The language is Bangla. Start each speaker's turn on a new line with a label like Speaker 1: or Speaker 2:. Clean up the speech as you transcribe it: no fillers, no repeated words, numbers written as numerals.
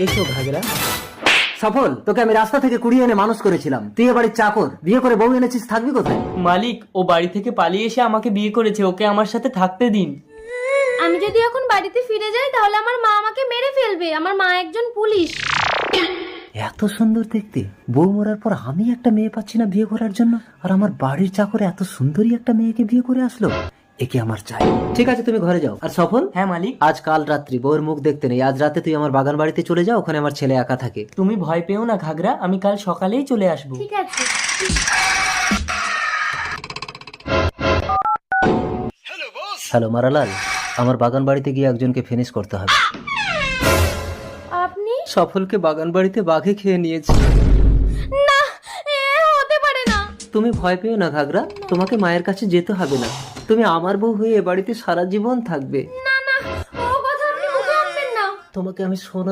Speaker 1: এসো ঘাগরা। সফল, তোকে আমি রাস্তা থেকে কুড়িয়ে এনে মানুষ করেছিলাম, তুই এ বাড়ির চাকর, বিয়ে করে বউ এনেছিস, থাকবি কোথায়?
Speaker 2: মালিক, ও বাড়ি থেকে পালিয়ে এসে আমাকে বিয়ে করেছে, ওকে আমার সাথে থাকতে দিন।
Speaker 3: আমি যদি এখন বাড়িতে ফিরে যাই তাহলে আমার মা আমাকে মেরে ফেলবে, আমার মা একজন পুলিশ।
Speaker 1: এত সুন্দর দেখতে বউ মরার পর আমি একটা মেয়ে পাচ্ছি না বিয়ে করার জন্য, আর আমার বাড়ির চাকরে এত সুন্দরী একটা মেয়েকে বিয়ে করে আসলো, একে আমার চাই। ঠিক আছে, তুমি ঘরে যাও। আর সফল,
Speaker 2: হ্যাঁ মালিক।
Speaker 1: আজ কাল রাত্রি বউয়ের মুখ দেখতে নেই, আজ রাতে তুই আমার বাগান বাড়িতে চলে যাও, ওখানে আমার ছেলে একা থাকে।
Speaker 2: তুমি ভয় পেও না ঘাগরা, আমি কাল সকালেই চলে আসবো।
Speaker 3: ঠিক আছে।
Speaker 1: হ্যালো মারালাল, আমার বাগান বাড়িতে গিয়ে একজনকে ফিনিশ করতে হবে।
Speaker 3: আপনি?
Speaker 1: সফলকে বাগান বাড়িতে বাঘে খেয়ে নিয়েছে।
Speaker 3: না, এ হতে পারে না।
Speaker 1: তুমি ভয় পেও না ঘাগরা, তোমাকে মায়ের কাছে যেতে হবে না, তুমি আমার বউ হয়ে এ বাড়িতে সারা জীবন থাকবে।
Speaker 3: না না, ও কথা আপনি মুখে আনবেন না।
Speaker 1: তোমাকে আমি সোনা